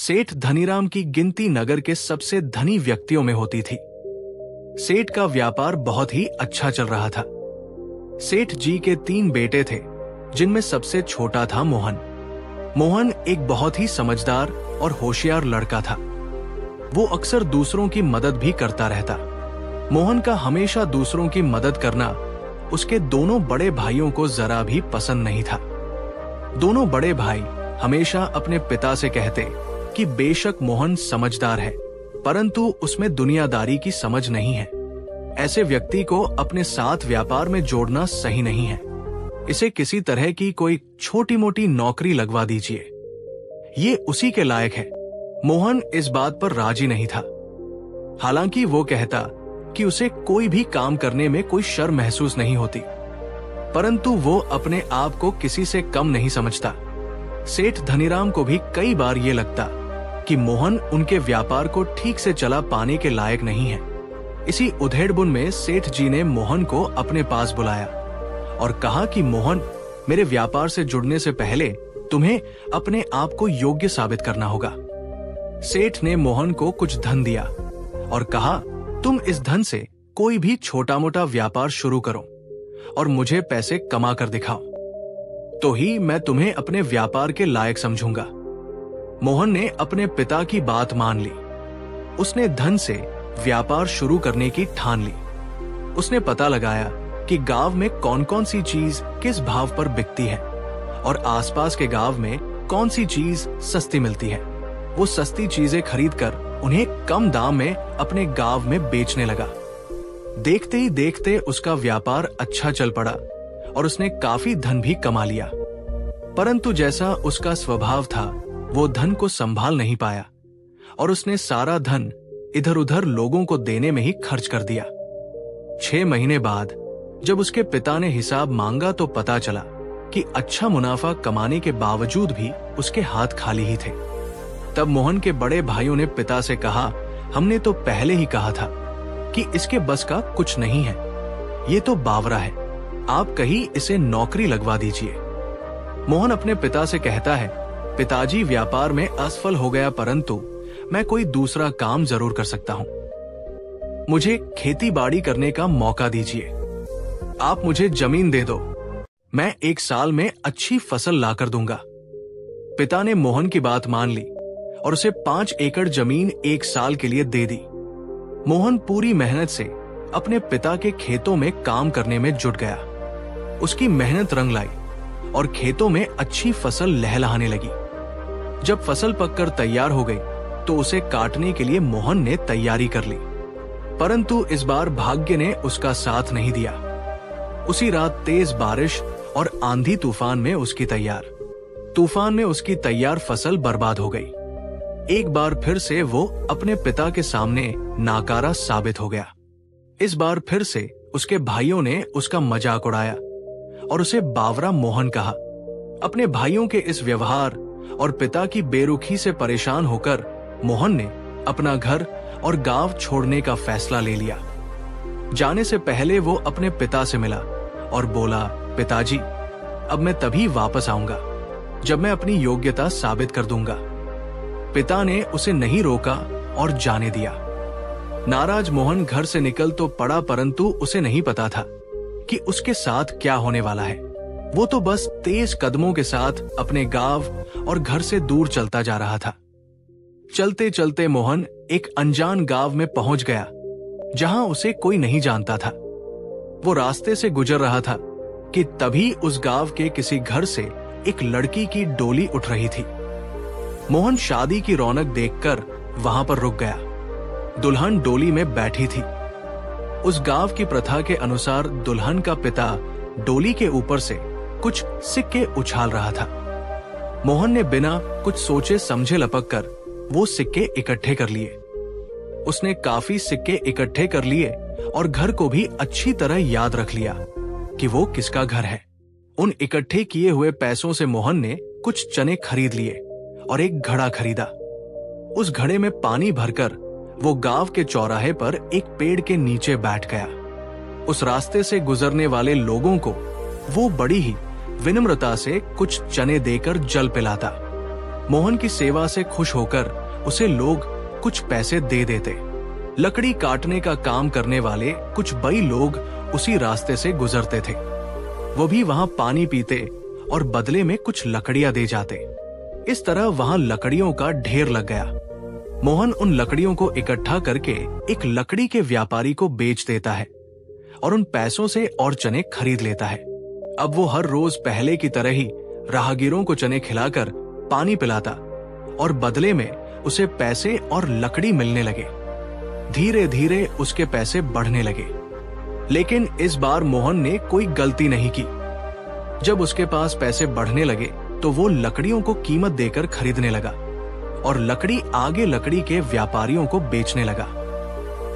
सेठ धनीराम की गिनती नगर के सबसे धनी व्यक्तियों में होती थी। सेठ का व्यापार बहुत ही अच्छा चल रहा था। सेठ जी के 3 बेटे थे, जिनमें सबसे छोटा था मोहन। मोहन एक बहुत ही समझदार और होशियार लड़का था। वो अक्सर दूसरों की मदद भी करता रहता। मोहन का हमेशा दूसरों की मदद करना उसके दोनों बड़े भाइयों को जरा भी पसंद नहीं था। दोनों बड़े भाई हमेशा अपने पिता से कहते कि बेशक मोहन समझदार है, परंतु उसमें दुनियादारी की समझ नहीं है। ऐसे व्यक्ति को अपने साथ व्यापार में जोड़ना सही नहीं है। इसे किसी तरह की कोई छोटी मोटी नौकरी लगवा दीजिए, ये उसी के लायक है। मोहन इस बात पर राजी नहीं था। हालांकि वो कहता कि उसे कोई भी काम करने में कोई शर्म महसूस नहीं होती, परंतु वो अपने आप को किसी से कम नहीं समझता। सेठ धनीराम को भी कई बार ये लगता कि मोहन उनके व्यापार को ठीक से चला पाने के लायक नहीं है। इसी उधेड़बुन में सेठ जी ने मोहन को अपने पास बुलाया और कहा कि मोहन, मेरे व्यापार से जुड़ने से पहले तुम्हें अपने आप को योग्य साबित करना होगा। सेठ ने मोहन को कुछ धन दिया और कहा, तुम इस धन से कोई भी छोटा मोटा व्यापार शुरू करो और मुझे पैसे कमा कर दिखाओ, तो ही मैं तुम्हें अपने व्यापार के लायक समझूंगा। मोहन ने अपने पिता की बात मान ली। उसने धन से व्यापार शुरू करने की ठान ली। उसने पता लगाया कि गांव में कौन कौन सी चीज किस भाव पर बिकती है और आसपास के गांव में कौन सी चीज सस्ती मिलती है। वो सस्ती चीजें खरीदकर उन्हें कम दाम में अपने गांव में बेचने लगा। देखते ही देखते उसका व्यापार अच्छा चल पड़ा और उसने काफी धन भी कमा लिया। परंतु जैसा उसका स्वभाव था, वो धन को संभाल नहीं पाया और उसने सारा धन इधर उधर लोगों को देने में ही खर्च कर दिया। 6 महीने बाद जब उसके पिता ने हिसाब मांगा तो पता चला कि अच्छा मुनाफा कमाने के बावजूद भी उसके हाथ खाली ही थे। तब मोहन के बड़े भाइयों ने पिता से कहा, हमने तो पहले ही कहा था कि इसके बस का कुछ नहीं है, ये तो बावरा है, आप कहीं इसे नौकरी लगवा दीजिए। मोहन अपने पिता से कहता है, पिताजी, व्यापार में असफल हो गया, परंतु मैं कोई दूसरा काम जरूर कर सकता हूं। मुझे खेती बाड़ी करने का मौका दीजिए। आप मुझे जमीन दे दो, मैं 1 साल में अच्छी फसल लाकर दूंगा। पिता ने मोहन की बात मान ली और उसे 5 एकड़ जमीन 1 साल के लिए दे दी। मोहन पूरी मेहनत से अपने पिता के खेतों में काम करने में जुट गया। उसकी मेहनत रंग लाई और खेतों में अच्छी फसल लहलहाने लगी। जब फसल पककर तैयार हो गई तो उसे काटने के लिए मोहन ने तैयारी कर ली, परंतु इस बार भाग्य ने उसका साथ नहीं दिया। उसी रात तेज बारिश और आंधी तूफान में उसकी तैयार फसल बर्बाद हो गई। एक बार फिर से वो अपने पिता के सामने नाकारा साबित हो गया। इस बार फिर से उसके भाइयों ने उसका मजाक उड़ाया और उसे बावरा मोहन कहा। अपने भाइयों के इस व्यवहार और पिता की बेरुखी से परेशान होकर मोहन ने अपना घर और गांव छोड़ने का फैसला ले लिया। जाने से पहले वो अपने पिता से मिला और बोला, पिताजी, अब मैं तभी वापस आऊंगा जब मैं अपनी योग्यता साबित कर दूंगा। पिता ने उसे नहीं रोका और जाने दिया। नाराज मोहन घर से निकल तो पड़ा, परंतु उसे नहीं पता था कि उसके साथ क्या होने वाला है। वो तो बस तेज कदमों के साथ अपने गांव और घर से दूर चलता जा रहा था। चलते चलते मोहन एक अनजान गांव में पहुंच गया, जहां उसे कोई नहीं जानता था। वो रास्ते से गुजर रहा था कि तभी उस गांव के किसी घर से एक लड़की की डोली उठ रही थी। मोहन शादी की रौनक देखकर वहां पर रुक गया। दुल्हन डोली में बैठी थी। उस गांव की प्रथा के अनुसार दुल्हन का पिता डोली के ऊपर से कुछ सिक्के उछाल रहा था। मोहन ने बिना कुछ सोचे समझे लपक कर वो सिक्के इकट्ठे कर लिए। उसने काफी सिक्के इकट्ठे कर लिए और घर को भी अच्छी तरह याद रख लिया कि वो किसका घर है। उन इकट्ठे किए हुए पैसों से मोहन ने कुछ चने खरीद लिए और एक घड़ा खरीदा। उस घड़े में पानी भरकर वो गांव के चौराहे पर एक पेड़ के नीचे बैठ गया। उस रास्ते से गुजरने वाले लोगों को वो बड़ी ही विनम्रता से कुछ चने देकर जल पिलाता। मोहन की सेवा से खुश होकर उसे लोग कुछ पैसे दे देते। लकड़ी काटने का काम करने वाले कुछ बई लोग उसी रास्ते से गुजरते थे। वो भी वहां पानी पीते और बदले में कुछ लकड़ियां दे जाते। इस तरह वहां लकड़ियों का ढेर लग गया। मोहन उन लकड़ियों को इकट्ठा करके एक लकड़ी के व्यापारी को बेच देता है और उन पैसों से और चने खरीद लेता है। अब वो हर रोज पहले की तरह ही राहगीरों को चने खिलाकर पानी पिलाता और बदले में उसे पैसे और लकड़ी मिलने लगे। धीरे धीरे उसके पैसे बढ़ने लगे। लेकिन इस बार मोहन ने कोई गलती नहीं की। जब उसके पास पैसे बढ़ने लगे तो वो लकड़ियों को कीमत देकर खरीदने लगा और लकड़ी आगे लकड़ी के व्यापारियों को बेचने लगा।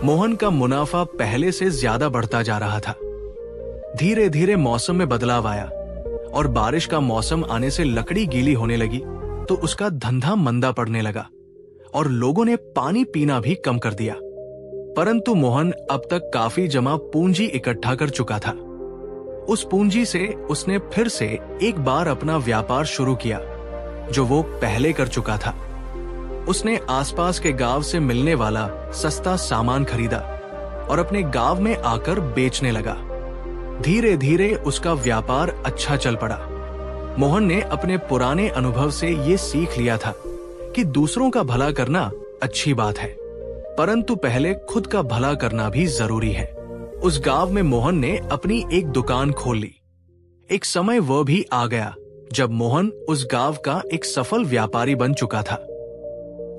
मोहन का मुनाफा पहले से ज्यादा बढ़ता जा रहा था। धीरे धीरे मौसम में बदलाव आया और बारिश का मौसम आने से लकड़ी गीली होने लगी तो उसका धंधा मंदा पड़ने लगा और लोगों ने पानी पीना भी कम कर दिया। परंतु मोहन अब तक काफी जमा पूंजी इकट्ठा कर चुका था। उस पूंजी से उसने फिर से एक बार अपना व्यापार शुरू किया जो वो पहले कर चुका था। उसने आसपास के गांव से मिलने वाला सस्ता सामान खरीदा और अपने गांव में आकर बेचने लगा। धीरे धीरे उसका व्यापार अच्छा चल पड़ा। मोहन ने अपने पुराने अनुभव से ये सीख लिया था कि दूसरों का भला करना अच्छी बात है, परंतु पहले खुद का भला करना भी जरूरी है। उस गांव में मोहन ने अपनी एक दुकान खोल ली। एक समय वह भी आ गया जब मोहन उस गांव का एक सफल व्यापारी बन चुका था।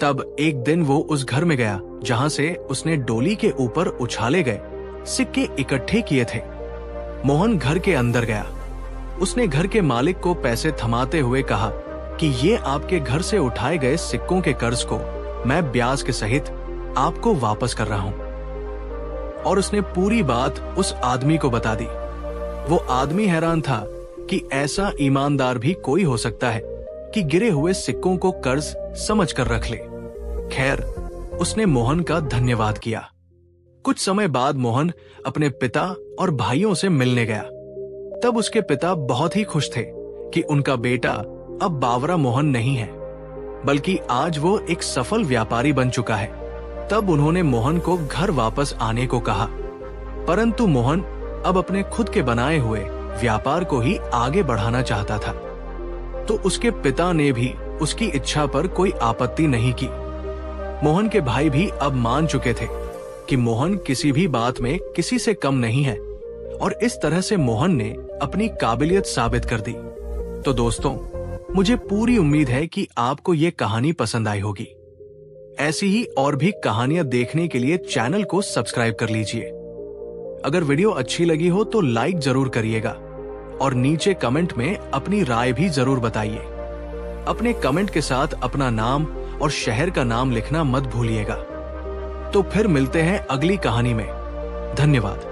तब एक दिन वो उस घर में गया जहां से उसने डोली के ऊपर उछाले गए सिक्के इकट्ठे किए थे। मोहन घर के अंदर गया। उसने घर के मालिक को पैसे थमाते हुए कहा कि ये आपके घर से उठाए गए सिक्कों के कर्ज को मैं ब्याज के सहित आपको वापस कर रहा हूं। और उसने पूरी बात उस आदमी को बता दी। वो आदमी हैरान था कि ऐसा ईमानदार भी कोई हो सकता है कि गिरे हुए सिक्कों को कर्ज समझ कर रख ले। खैर, उसने मोहन का धन्यवाद किया। कुछ समय बाद मोहन अपने पिता और भाइयों से मिलने गया। तब उसके पिता बहुत ही खुश थे कि उनका बेटा अब बावरा मोहन नहीं है, बल्कि आज वो एक सफल व्यापारी बन चुका है। तब उन्होंने मोहन को घर वापस आने को कहा, परंतु मोहन अब अपने खुद के बनाए हुए व्यापार को ही आगे बढ़ाना चाहता था। तो उसके पिता ने भी उसकी इच्छा पर कोई आपत्ति नहीं की। मोहन के भाई भी अब मान चुके थे कि मोहन किसी भी बात में किसी से कम नहीं है और इस तरह से मोहन ने अपनी काबिलियत साबित कर दी। तो दोस्तों, मुझे पूरी उम्मीद है कि आपको ये कहानी पसंद आई होगी। ऐसी ही और भी कहानियां देखने के लिए चैनल को सब्सक्राइब कर लीजिए। अगर वीडियो अच्छी लगी हो तो लाइक जरूर करिएगा और नीचे कमेंट में अपनी राय भी जरूर बताइए। अपने कमेंट के साथ अपना नाम और शहर का नाम लिखना मत भूलिएगा। तो फिर मिलते हैं अगली कहानी में। धन्यवाद।